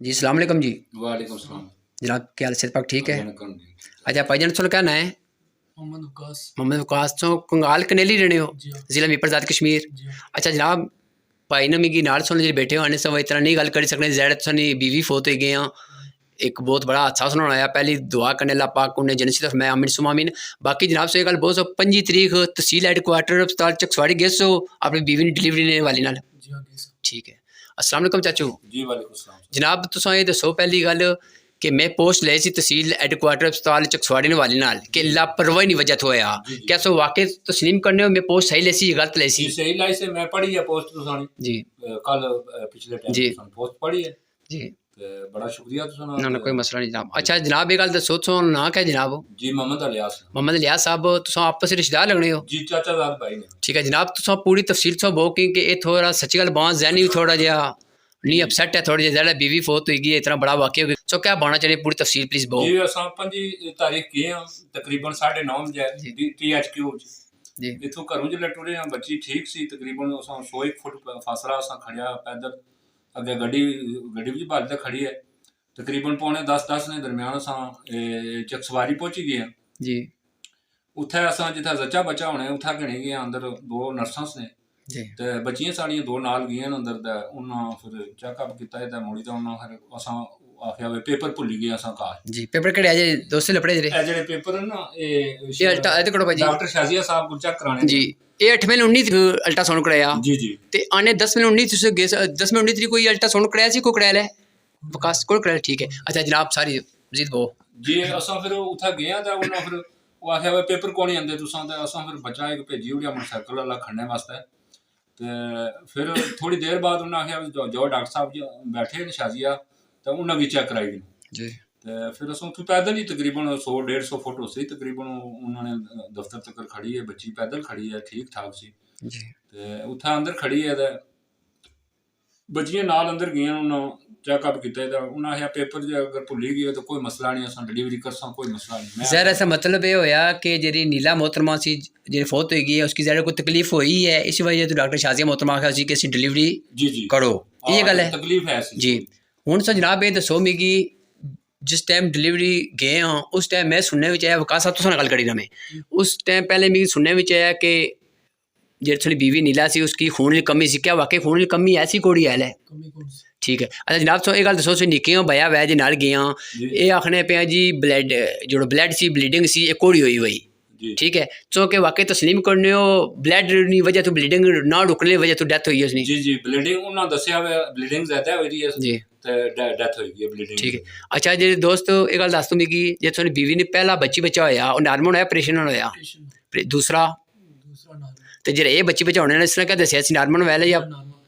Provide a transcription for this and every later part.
जी अस्सलाम वालेकुम जी। वालेकुम सलाम। जनाब क्या हाल सेहत पाक ठीक है? वणक्कम जी। अच्छा भाईजान सुन क्या ना है? मोहम्मद वकास तो कंगाल कनेली रहने हो जिला मीरपुर कश्मीर। अच्छा जनाब भाई ने मिगी नाल सुन जी बैठे हो आने सब इतना नहीं गल करी सकने जैड तुसानी बीवी फोत हो गए हैं। एक बहुत बड़ा हादसा सुनाना है पहली दुआ करने ला पाक उन्हें जनसी तरफ मैं आमिन सुमामीन। बाकी जनाब से गल बहुत 25 तरीक तहसील हैडक्वार्टर अस्पताल चकसवाड़ी गए सो अपनी बीवी ने डिलीवरी लेने वाली नाल। ठीक है अस्सलाम वालेकुम चाचू। जी वालेकुम सलाम। जनाब तुसां ये दसो पहली गल कि मैं पोस्ट लाई सी तहसील हैडक्वार्टर अस्पताल चकसवाड़ी ने वाली नाल कि लापरवाही नहीं वजह होया क्या सो वाकई तस्लीम करने हो मैं पोस्ट सही लाई सी या गलत लाई सी? जी सही लाई से मैं पढ़ी है पोस्ट तुसानी जी कल पिछले टाइम जी तुसानी पोस्ट पढ़ी है जी ते बड़ा शुक्रिया तुसाना। ना ना कोई मसला नहीं जनाब। अच्छा जनाब ये गल दसो तुसां ना क्या जनाब? जी मोहम्मद इलियास। मोहम्मद इलियास साहब तुसां आपस रिश्तेदार लगने हो? जी चाचा जाद भाई ने। ठीक है जनाब तुसां पूरी तफसील तुसां बो कि ये थोड़ा सच्ची गल बां जहनी भी थोड़ा जिहा नहीं अपसेट है थोड़ी ज्यादा बीवी फोत हुई गई इतना बड़ा वाकया हो गया सो क्या बाना चाहिए पूरी तफसील प्लीज बो। जी असां 5 तारीख की हैं तकरीबन 9:30 बजे THQ जी इथों घरों जिल्लै टुरे हां बच्ची ठीक सी तकरीबन असां 100 फुट फासला असां खड़िया पैदल अग्गे गड्डी भी बाल खड़ी है तकरीबन 9:45 ने दरम्यान असां चकसवारी पहुंची गए हैं जी उत्थे असां जित्थे जच्चा बच्चा होने उत्थे गणे गए अंदर 2 नर्सां ने जी ते बच्चियां साड़ियां 2 नाल गईयां अंदर ते उन्हां फिर चेकअप कीता ते मुड़ी ते उन्हां फिर असां आखिया वे पेपर भुल्ली गए असां घर। जी पेपर कड़े अजे दोस्त लपड़े जरे ए जेह्ड़े पेपर न ना ये अल्टा ए कड़ो भाई डॉक्टर शाजिया साहब को चेक कराने जी ये 8 में 19 अल्ट्रासाउंड कराया जी जी ते आने 10 में 19 तुसे 10 में 19 तरीक कोई अल्ट्रासाउंड कराया सी को कराया ले विकास को कराया ठीक है। अच्छा जनाब सारी मजीद वो जी असां फिर उत्थे गए ते उन्हां फिर ओह् आखिया वे पेपर कोनी आंदे तुसां ते असां फिर बच्चा एक भेजी ओड़ेआ मोटरसाइकिल आह्ला खड़ने वास्ते ते फिर थोड़ी देर बाद उन्हें आखिया जो डॉक्टर साहब बैठे न शाजिया ते उन्हां गी चेक कराई जी ते फिर अस उत्थूं पैदल ही तकरीबन 100-150 फुट उसी तकरीबन उन्होंने दफ्तर तक खड़ी है बच्ची पैदल खड़ी है ठीक ठाक सी जी ते उत्थे अंदर खड़ी है ते बच्चियां नाल अंदर गेइयां उन्हें चेकअप कीते ते उन्हें आखिया पेपर जे अगर भुल्ली गई तो कोई मसला नहीं असां डिलीवरी करसां कोई मसला नहीं। ज़ाहिर ऐसा मतलब ये होया कि जेरी नीला मोहतरमा सी जेरी फोत हुई गई है उसकी ज़्यादा कोई तकलीफ हुई है इसी वजह तो डॉक्टर शाजिया मोहतरमा आखिया सी कि असीं डिलीवरी जी जी करो ये गल है तकलीफ है जी। हुण सो जनाब ये दसो मिगी जिस टाइम डिलीवरी गए हाँ उस टाइम मैं सुनने में आया वकास साहब तुसां नाल गल करी ना मैं उस टाइम पहले मिगी सुनने में आया कि जेह्ड़ी थोड़ी बीवी नीला सी उसकी खून की कमी सी क्या वाकई खून की कमी ऐसी कोड़ी हैल है? ठीक है अच्छा जनाब तो ये गल दसो निक्के भया वै जे नाल गए ये आखने पे जी ब्लड जो ब्लड सी ब्लीडिंग सी ये कोड़ी हुई ठीक है तो कि वाकई तस्लीम करने हो ब्लड नी वजह तो ब्लीडिंग ना रुकने की वजह तो डेथ हुई है उसकी? जी जी ब्लीडिंग उन्होंने दस्या ब्लीडिंग ज्यादा हो रही है जी ते डेथ हुई है ब्लीडिंग ठीक है। अच्छा जी दोस्त ये गल दस दो मिगी जे थोड़ी बीवी ने पहला बच्चा होया और नॉर्मल होया ऑपरेशन होया दूसरा तो जेह्ड़ा ये बच्ची बच्चा होने ने इसने क्या दस्सिया सी नॉर्मल वैल या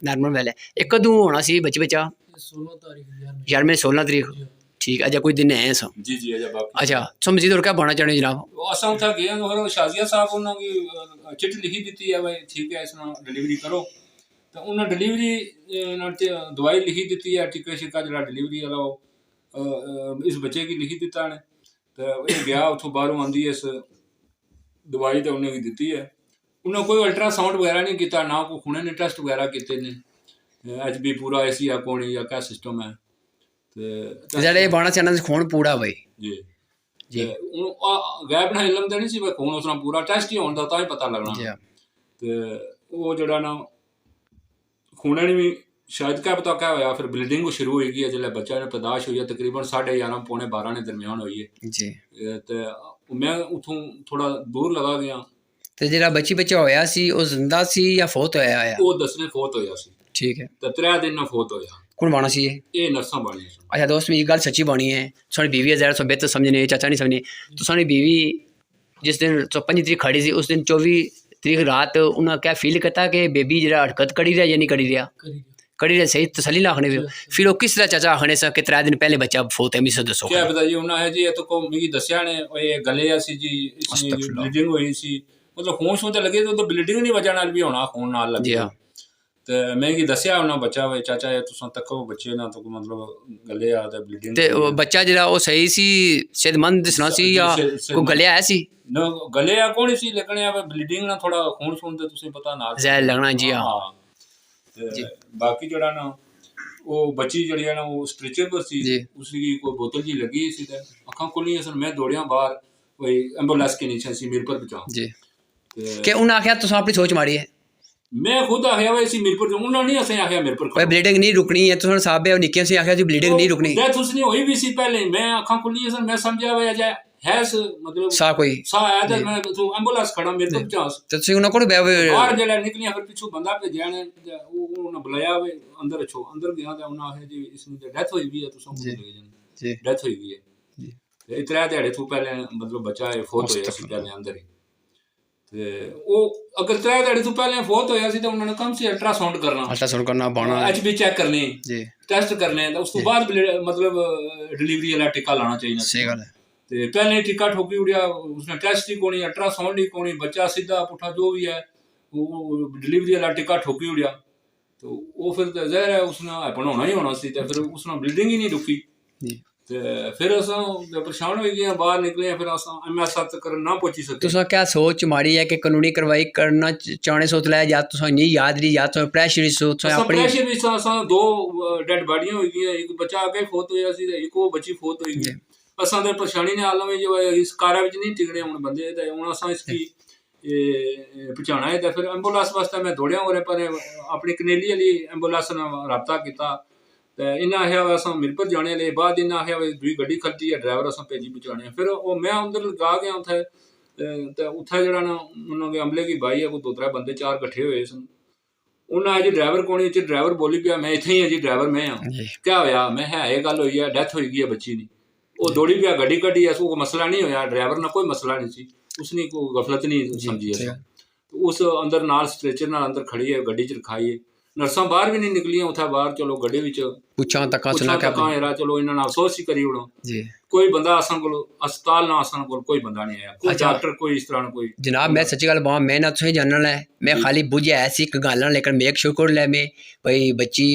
नॉर्मल वैल है ये कदूं होना सी बच्ची बच्चा? 16 तारीख ठीक है। अच्छा कोई दिन है सो जी जी अच्छा सो मजीद और क्या बनना चाहने जनाब? असां उत्थे गए तो शाजिया साहब उन्हां गी चिट्ठी लिखी दित्ती है भाई ठीक है इसना डिलीवरी करो तो उन्हें डिलीवरी दवाई लिखी दित्ती है टिक्का शिक्का जेह्ड़ा डिलीवरी आह्ला इस बच्चे गी लिखी दित्ता ने ते एह् गया उत्थों बाहरों आंदी इस दवाई ते उन्हें गी दित्ती है उन्हें कोई अल्ट्रासाउंड वगैरह नहीं किया ना कोई खूने ने टेस्ट वगैरह किए ने HB पूरा ऐसी है कौन या क्या सिस्टम है ते जेह्ड़े बाना चाहना खून पूरा भाई जी जी गैप ना इलम ते नहीं सी भाई खून उसना पूरा टेस्ट ही होने दा तां ही पता लगना ते ओह् जेह्ड़ा ना खूने ने भी शायद क्या पता क्या होया फिर ब्लीडिंग शुरू हो गई है जिसलै बच्चा ने पैदाश हुई है तकरीबन 11:30 पौने 12 ने दरम्यान हुई है जी ते मैं उत्थों थोड़ा दूर लगा गया ते जेह्ड़ा बच्चा होया सी ओह् जिंदा सी या फोत होया है? ओह् दसने फोत होया सी ठीक है ते 3 दिन ना फोत होया। कौन बाना सी ये नर्सां बानी। अच्छा दोस्त मेरी गल सच्ची बानी है साड़ी बीवी है ज़्यादा बेहतर समझने चाचा नहीं समझने तो साड़ी बीवी जिस दिन 25 तरीक खड़ी सी उस दिन 24 तरीक रात उन्हें क्या फील करता कि बेबी जरा हरकत करी रहा या नहीं करी रहा सही तसली ना आखने फिर वो किस तरह चाचा आखने से कि 3 दिन पहले बच्चा फोत है मिस दसो क्या पता जी उन्हें जी तो को मिगी दस्या ने ये गले सी जी ब्लीडिंग हुई सी मतलब खून शून ते लगे तो ब्लीडिंग नहीं वजह नाल भी होना खून नाल लगे ते मैं की दस्या उन्हें बच्चा वे चाचा ये तुसां तक्को बच्चे ना तो मतलब गले आ ते ब्लीडिंग ते बच्चा जेह्ड़ा ओह् सही सी सेहतमंद दसना सी या कोई गले है सी? न गले आ कौन सी लेकिन ब्लीडिंग ना थोड़ा खून शून ते तुसें पता नाल जहर लगना जी हां ते बाकी जेह्ड़ा ना ਉਹ ਬੱਚੀ ਜਿਹੜੀ ਹੈ ਨਾ ਉਹ ਸਟ੍ਰੈਚਰ ਸੀ, ਜੀ ਉਸ ਦੀ ਕੋਈ ਬੋਤਲ ਜੀ ਲੱਗੀ ਸੀ ਤੇ ਅੱਖਾਂ ਖੁੱਲੀਆਂ ਸਨ। ਮੈਂ ਦੌੜਿਆ ਬਾਹਰ, ਕੋਈ ਐਂਬੂਲੈਂਸ ਕੇ ਨੀਚੇ ਸੀ ਮਿਰਪੁਰ ਪਹੁੰਚਾ ਜੀ ਤੇ ਕਿ ਉਹਨਾਂ ਆਖਿਆ ਤੁਸੀਂ ਆਪਣੀ ਸੋਚ ਮਾੜੀ ਹੈ ਮੈਂ ਖੁਦ ਆਖਿਆ ਵਾ ਅਸੀਂ ਮਿਰਪੁਰ ਜਾਊਂ, ਉਹਨਾਂ ਨਹੀਂ ਅਸੀਂ ਆਖਿਆ ਮਿਰਪੁਰ ਭਾਈ ਬਲੀਡਿੰਗ ਨਹੀਂ ਰੁਕਣੀ ਹੈ ਤੁਸੀਂ ਸਾਹਿਬ ਹੈ ਨਿੱਕੀਆਂ ਸੀ ਆਖਿਆ ਜੀ ਬਲੀਡਿੰਗ ਨਹੀਂ ਰੁਕਣੀ ਡੈਥ ਉਸ ਨਹੀਂ ਹੋਈ ਵੀ ਸੀ ਪਹਿਲੇ, ਮੈਂ ਅੱਖਾਂ ਖੁੱਲੀਆਂ ਸਨ, ਮੈਂ ਸਮਝਿਆ ਵਾ ਅਜਾ ਹੈ ਮਤਲਬ ਸਾਹ ਕੋਈ ਸਾਹ ਆਇਆ ਤੇ ਮੈਂ ਐਂਬੂਲੈਂਸ ਖੜਾ ਮਿਰਪੁਰ ਪਹੁੰਚਾ ਤੇ ਤੁਸੀਂ ਉਹਨਾਂ ਕੋਲ ਬਾਹਰ ਜਿਹੜਾ ਨਿਕਲਿਆ ਫਿਰ ਪਿੱਛੋਂ ਬੰਦਾ ਭੇਜਿਆ ਨੇ, ਉਹ ਉਹਨਾਂ ਬੁਲਾਇਆ ਵੇ ਅੰਦਰ ਅਛੋ ਅੰਦਰ ਗਿਆ ਤੇ ਉਹਨਾਂ ਆਖਿਆ ਜੀ ਇਸ ਦੀ ਡੈਥ ਹੋਈ ਵੀ ਹੈ, ਤੁਸੀਂ ਲੈ ਜਾਣਾ ਜੀ ਡੈਥ ਹੋਈ ਵੀ ਹੈ ਜੀ ਤੇ ਇਤਰਾ ਦਿਹਾੜੇ ਤੋਂ ਪਹਿਲੇ ਮਤਲਬ ਬੱਚਾ ਫੌਤ ਹੋਇਆ ਸੀ ਪਹਿਲੇ ਅੰਦਰ ਹੀ। ਤੇ ਉਹ ਅਗਰ 3 ਦਿਹਾੜੇ ਤੋਂ ਪਹਿਲੇ ਫੌਤ ਹੋਇਆ ਸੀ ਤਾਂ ਉਹਨਾਂ ਨੇ ਕੰਮ ਸੀ ਅਲਟਰਾਸਾਊਂਡ ਕਰਨਾ ਬਾਣਾ ਐਚਬੀ ਚੈੱਕ ਕਰਨੀ ਜੀ ਟੈਸਟ ਕਰਨੇ ਤਾਂ ਉਸ ਤੋਂ ਬਾਅਦ ਮਤਲਬ ਡਿਲੀਵਰੀ ਵਾਲਾ ਟਿੱਕਾ ਲਾਣਾ ਚਾਹੀਦਾ ਸਹੀ ਗੱਲ ਹੈ ਤੇ ਪਹਿਲੇ ਟਿੱਕਾ ਠੋਕੀ ਉੜਿਆ, ਉਸਨੇ ਟੈਸਟ ਹੀ ਕੋਣੀ ਅਲਟਰਾਸਾਊਂਡ ਹੀ ਕੋਣੀ, ਬੱਚਾ ਸਿੱਧਾ ਪੁੱਠਾ ਜੋ ਵੀ ਹੈ ਉਹ ਡਿਲੀਵਰੀ ਵਾਲਾ ਟਿੱਕਾ ਠੋਕੀ ਉੜਿਆ ਤੇ ਉਹ ਫਿਰ ਜ਼ਹਿਰ ਹੈ ਉਸਨੇ ਬਣਾਉਣਾ ਹੀ ਹੋਣਾ ਸੀ ਤੇ ਫਿਰ ਉਸਨੇ ਬਲੀਡਿੰਗ ਹੀ ਨਹੀਂ ਰੁਕੀ ਜੀ ਤੇ ਫਿਰ ਅਸਾਂ ਪਰੇਸ਼ਾਨ ਹੋ ਗਏ, ਬਾਹਰ ਨਿਕਲੇ, ਫਿਰ ਅਸਾਂ ਐਮਐਸ ਤੱਕ ਨਾ ਪਹੁੰਚੀ ਸਕੇ। ਤੁਸੀਂ ਕਿਆ ਸੋਚ ਮਾੜੀ ਹੈ ਕਿ ਕਾਨੂੰਨੀ ਕਾਰਵਾਈ ਕਰਨਾ ਚਾਹਣੇ ਸੋਚ ਲਿਆ ਜਾਂ ਤੁਸੀਂ ਨਹੀਂ ਯਾਦ ਰਹੀ ਜਾਂ ਤੁਸੀਂ ਪ੍ਰੈਸ਼ਰ ਸੋਚ ਆਪਣੀ ਪ੍ਰੈਸ਼ਰ ਵਿੱਚ ਅਸਾਂ 2 ਡੈਡ ਬਾਡੀਆਂ ਹੋਈ ਗਈਆਂ, ਇੱਕ ਬੱਚਾ ਆ ਕੇ ਫੌਤ ਹੋਇਆ ਸੀ ਤੇ ਇੱਕ ਉਹ ਬੱਚੀ ਫੌਤ ਹੋਈ ਗਈ। ਅਸਾਂ ਦੇ ਪਰੇਸ਼ਾਨੀ ਨੇ ਆਲਮ ਜੋ ਇਸ ਕਾਰਾਂ ਵਿੱਚ ਨਹੀਂ ਟਿਕਣੇ ਹੁਣ ਬੰਦੇ ਤੇ ਹੁਣ ਅਸਾਂ ਇਸ ਕੀ ਪਹੁੰਚਾਉਣਾ ਹੈ ਤੇ ਫਿਰ ਐਂਬੂਲੈਂਸ ਵਾਸਤੇ ਮੈਂ ਦੌੜਿਆ ਹੋ ਰਿਹਾ ਪਰ ਆਪਣੀ ਕਨੇਲੀ ਵਾਲੀ ਐਂਬੂਲੈਂਸ ਨਾਲ ਰਾਬਤਾ ਕੀਤਾ ਤੇ ਇਹਨਾਂ ਆਖਿਆ ਵਾ ਅਸਾਂ ਮਿਰਪੁਰ ਜਾਣੇ ਲਈ, ਬਾਅਦ ਇਹਨਾਂ ਆਖਿਆ ਵਾ ਦੂਈ ਗੱਡੀ ਖੜਦੀ ਹੈ ਡਰਾਈਵਰ ਅਸਾਂ ਭੇਜੀ ਪਹੁੰਚਾਉਣੇ। ਫਿਰ ਉਹ ਮੈਂ ਅੰਦਰ ਲਗਾ ਗਿਆ ਉੱਥੇ ਤੇ ਉੱਥੇ ਜਿਹੜਾ ਨਾ ਉਹਨਾਂ ਦੇ ਅਮਲੇ ਕੀ ਬਾਈ ਹੈ ਕੋਈ 2-3 ਬੰਦੇ 4 ਇਕੱਠੇ ਹੋਏ ਸਨ। ਉਹਨਾਂ ਅਜੇ ਡਰਾਈਵਰ ਕੋਣੀ ਚ ਡਰਾਈਵਰ ਬੋਲੀ ਪਿਆ ਮੈਂ ਇੱਥੇ ਹੀ ਹਾਂ ਜੀ ਡਰਾਈਵਰ ਮੈਂ ਹਾਂ, ਕਿਆ ਹੋਇਆ ਮੈਂ ਹੈ ਇਹ ਗੱਲ ਹੋਈ ਹੈ ਡੈਥ ਹੋਈ ਗਈ ਹੈ ਬੱਚੀ ਦੀ। ਉਹ ਦੌੜੀ ਪਿਆ ਗੱਡੀ ਕੱਢੀ ਐ, ਕੋਈ ਮਸਲਾ ਨਹੀਂ ਹੋਇਆ, ਡਰਾਈਵਰ ਨਾਲ ਕੋਈ ਮਸਲਾ ਨਹੀਂ ਸੀ, ਉਸਨੇ ਕੋਈ ਗਫਲਤ ਨਹੀਂ ਸਮਝੀ ਅਸਾਂ। ਉਸ ਅੰਦਰ ਨਾਲ ਸਟ੍ਰੈਚਰ ਨਾਲ ਅੰਦਰ ਖੜੀ ਹੈ ਗੱਡੀ ਚ ਰਖਾਈ ਹੈ, ਨਰਸਾਂ ਬਾਹਰ ਵੀ ਨਹੀਂ ਨਿਕਲੀਆਂ ਉੱਥੇ ਬਾਹਰ, ਚਲੋ ਗੱਡੀ ਵਿੱਚ ਪੁੱਛਾਂ ਤੱਕਾਂ ਚਲੋ ਇਹਨਾਂ ਨਾਲ ਅਫਸੋਸ ਹੀ ਕਰੀ ਉੜੋ ਜੀ। ਕੋਈ ਬੰਦਾ ਅਸਾਂ ਕੋਲ ਹਸਪਤਾਲ ਨਾ ਅਸਾਂ ਕੋਲ ਕੋਈ ਬੰਦਾ ਨਹੀਂ ਆਇਆ, ਕੋਈ ਡਾਕਟਰ ਕੋਈ ਇਸ ਤਰ੍ਹਾਂ ਕੋਈ। जनाब मैं सच्ची गल बात मैं ना तुसें जानना है, मैं खाली बुझे ऐसी एक गल लेकिन मेक शुक्र ले में भाई बच्ची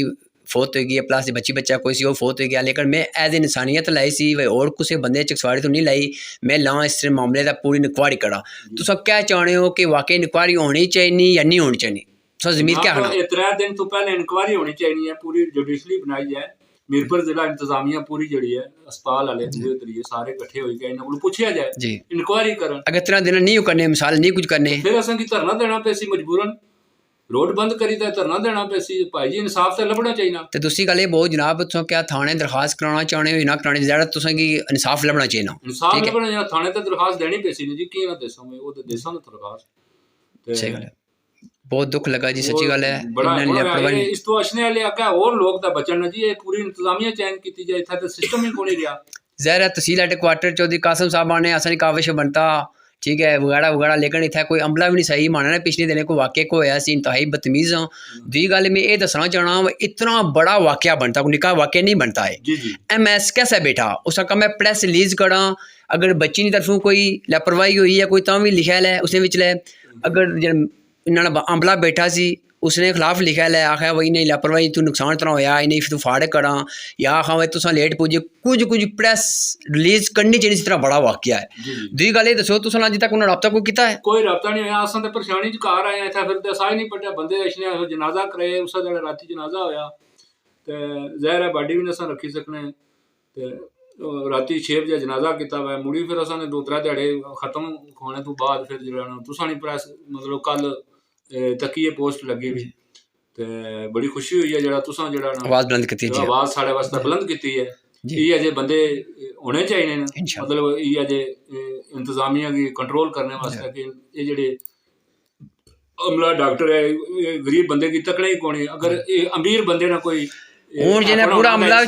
फौत हो गई है प्लस बच्ची बच्चा कोई सी वो फौत हो गया, लेकिन मैं एज इंसानियत लाई सी भाई और किसी बंदे चकसवाड़ी तो नहीं लाई, मैं लां इस मामले का पूरी इंक्वायरी करा। तुस क्या चाहते हो कि वाकई इंक्वायरी होनी चाहिए या नहीं होनी चाहिए? जमीर क्या आखना? 3 दिन तो पहले इंक्वायरी होनी चाहिए, पूरी जुडिशली बनाई है, मीरपुर जिला इंतजामिया पूरी जड़ी है अस्पताल वाले दूसरे तरीके सारे इकट्ठे हो गए, इन्होंने पूछा जाए जी इंक्वायरी करन। अगर 3 दिन नहीं करने मिसाल नहीं कुछ करने फिर असां की धरना देना पे सी मजबूरन, रोड बंद करी ते धरना देना पे सी भाई जी, इंसाफ ते लभना चाहिए। ते दूसरी गल ये बहुत जनाब तुस क्या थाने दरखास्त कराना चाहते हो ना करानी ज्यादा तुसें की इंसाफ लभना चाहिए, इंसाफ लभना चाहिए, थाने ते दरखास्त देनी पे सी जी की ना देसां मैं वो ते देसां ना दरखास्त। सही गल है, बहुत दुख लगा जी सच्ची गल है। इस तो अछने वाले आका और लोग ता बचन जी, ये पूरी इंतजामिया चैन कीती जाए, इत्थे ते सिस्टम ही कोनी रिया। ज़ाहिर है तहसील हेडक्वार्टर चौधरी कासिम साहब ने असन काविश बनता ठीक है वगैरह वगैरह, लेकिन इतना कोई अमला भी नहीं सही माना ने। पिछले दिनों कोई वाक़या को होया सी इंतहाई बदतमीज़ हाँ। दूसरी गल मैं ये दसना चाहना इतना बड़ा वाक़या बनता कोई निका वाक़या नहीं बनता है। MS कैसा बैठा उसका कम है प्रेस रिलीज़ करा, अगर बच्ची की तरफों कोई लापरवाही हुई है कोई तां भी लिखा लै उसने विच लै, अगर इन्होंने अमला बैठा सी उसने खिलाफ लिखा लै आखा वही नहीं लापरवाही तू नुकसान तरह होया नहीं तू फाड़ करा या आखा भाई तुसा लेट पुजे, कुछ प्रेस रिलीज़ करनी चाहिए। इस तरह बड़ा वाक़या है। दूसरी गल ये दसो तुसा अज तक उन्होंने रब्ता कोई कीता है? कोई रब्ता नहीं होया, असां ते परेशानी च घर आए इत्थे, फिर ते साह नहीं पट्टिया, बंदे इसने जनाजा कराए, उस दिन राती जनाजा होया ते ज़ाहिर है बाडी भी नहीं असां रखी सकने ते राती 6 बजे जनाजा किता वा मुड़ी, फिर असां ने 2-3 दिहाड़े खत्म होने तो बाद फिर जो तुसा नहीं प्रेस मतलब कल तकिए पोस्ट लगी हुई ते बड़ी खुशी हुई है जेड़ा तुसा जेड़ा आवाज़ बुलंद कीती है, आवाज़ साढ़े वास्ते बुलंद कीती है। ये अजे बंदे होने चाहिए मतलब ये अजे इंतजामिया की कंट्रोल करने वास्ते कि ये जेड़े अमला डॉक्टर है गरीब बंदे की तकड़े ही कोनी, अगर अमीर बंदे ना कोई पूरा अमला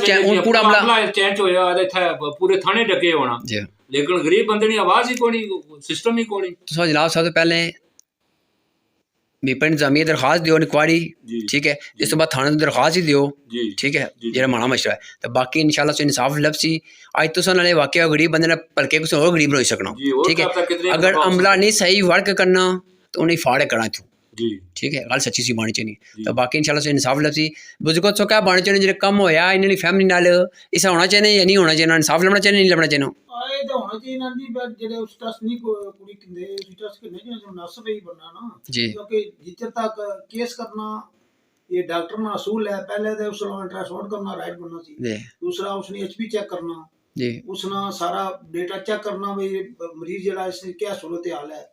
चेंज होया इत्थे पूरे थाने डके होना, लेकिन गरीब बंदे दी आवाज़ ही कोनी, सिस्टम ही कोनी। तो जनाब सब तो पहले मीरपुर इंतजामिया दरखास्त दियो इंक्वायरी ठीक है, इस तो बाद थाने दरखास्त ही दियो ठीक है जेड़ा माड़ा मशरा है, तो बाकी इंशाल्लाह से इंसाफ लभसी। अज तुसा नाले वाकया गरीब बंदे ने भलके कुछ और गरीब होई सकना ठीक है, अगर अमला नहीं सही वर्क करना तो उन्हें फाड़े करना इथों ठीक है, गल सच्ची सी बानी चाहिए। तो बाकी इंशाल्लाह से इंसाफ लभसी। बुजुर्गों तो क्या बानी चाहिए जो कम होया इन्होंने फैमिली नाल इस होना चाहिए या नहीं होना चाहिए, इंसाफ लभना चाहिए नहीं लभना चाहिए? ਇਹ ਤਾਂ ਹੋਣਾ ਚਾਹੀਦਾ ਜੀ ਜਿਹੜੇ ਉਸ ਟੈਸਟ ਨਹੀਂ ਕੁੜੀ ਕਿੰਦੇ ਉਸ ਟੈਸਟ ਕਿੰਨੇ ਜਿਹੇ ਨਸ ਪਈ ਬੰਨਾ ਨਾ ਜੀ, ਕਿਉਂਕਿ ਜਿੱਥੇ ਤੱਕ ਕੇਸ ਕਰਨਾ ये डॉक्टर ना असूल है, पहले तो उसका अल्ट्रासाउंड करना राइट बनना सी, जी दूसरा उसने एचपी चेक करना, जी उसना सारा डेटा चेक करना भी मरीज जरा इसने क्या सूरत हाल है,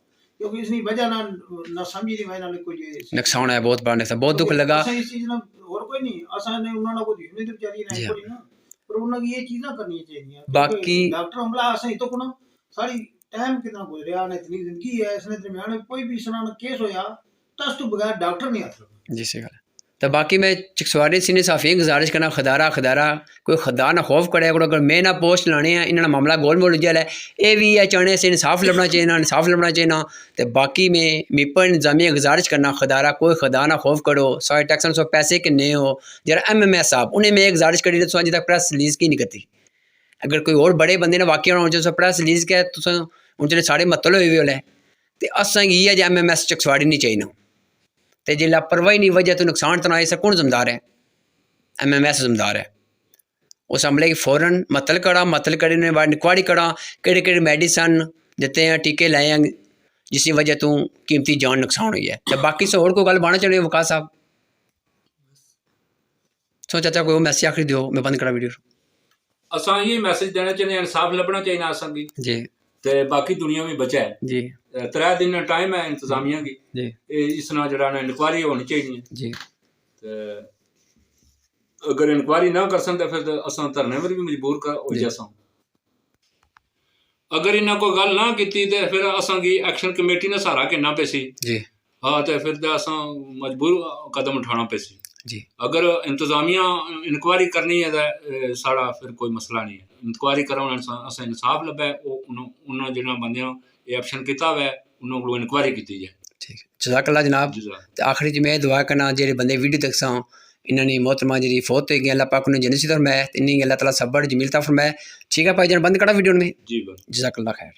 क्योंकि इसनी वजह ना समझी नहीं वजह नाल कोई नुकसान है बहुत बड़ा नुकसान, बहुत दुख लगा। असा इस चीज ना और कोई नहीं, असा ने उन्होंने कोई हिम्मत तो बेचारी जी नहीं हाँ। कोई ना, पर उन्होंने ये चीज़ें करनी चाहिए। बाकी- डॉक्टर हमला असा ही तो कुना सारी टाइम कितना गुजरिया ने, इतनी जिंदगी है इसने दरमियान में कोई भी इसना केस होया टेस्ट तो बगैर डॉक्टर नहीं आता। जी सही गल। तो बाकी मैं चिकसवारी सीने साफी गुजारिश करना, खदारा कोई खुदा ना खौफ करे करो, अगर मैं ना पोस्ट लाने हैं इन्होंने मामला गोल मोल जल है, ये भी है चाहने से इंसाफ लभना चाहिए ना, इंसाफ लभना चाहिए ना। तो बाकी में मीपर इंतजामिया गुजारिश करना, खदारा कोई खुदा ना खौफ करो, सारे टैक्सन सो पैसे किन्ने हो जरा MMS साहब उन्हें मैं गुजारिश करी तो अज तक प्रेस रिलीज़ की नहीं करती। अगर कोई और बड़े बंदे ने वाकई होना जो प्रेस रिलीज़ किया तुस उन सारे मतल होए हुए तो असें इयै जे MMS चिकसवाड़ी नहीं चाहिए ना। तो जे लापरवाही नहीं वजह तो नुकसान तो ना इसका कौन जिम्मेदार है? MMS जिम्मेदार है। उस हमले की फ़ौरन मतल कड़ी ने बाद इंक्वायरी करा, केड़े मेडिसन दिते हैं, टीके लाए हैं जिसकी वजह तो कीमती जान नुकसान हुई है। तो बाकी से होर कोई गल बाना चाहिए वकास साहब? सो चाचा कोई मैसेज आखिरी दियो, मैं बंद करा वीडियो। असां ये मैसेज देना चाहिए इंसाफ लभना चाहिए असां गी, जी ते बाकी दुनिया भी बचा है। जी 3 दिन टाइम है इंतजामिया की, जी इस ना जरा इंक्वायरी होनी चाहिए। जी ते अगर इंक्वायरी ना कर सकते फिर असां धरने पर भी मजबूर हो जी। जासां। अगर इन्हें कोई गल ना की तो फिर असां गी एक्शन कमेटी ने सहारा किन्ना पैसी। जी हाँ तो फिर तो असां मजबूर कदम उठाना पैसी। जी अगर इंतजामिया इंक्वायरी करनी है तो साड़ा फिर कोई मसला नहीं है, इंक्वायरी कराने असें इंसाफ लब्भे, उन्होंने जिन्होंने बंदियां ये ऑप्शन किया हुआ है उन्होंने को इंक्वायरी की जाए। ठीक जज़ाकल्लाह जनाब। जज़ाक। तो आखिरी च मैं दुआ करना जेह्ड़े बंदे वीडियो तक सां इन्होंने मोहतरमा जी फौत हो गई, अल्लाह पाक उन्हें जन्नत फरमाए, इन्हीं अल्लाह ताला सब्र जमीलता फरमाए। ठीक है भाई जान बंद करा वीडियो में। जी बस। जज़ाकल्लाह खैर।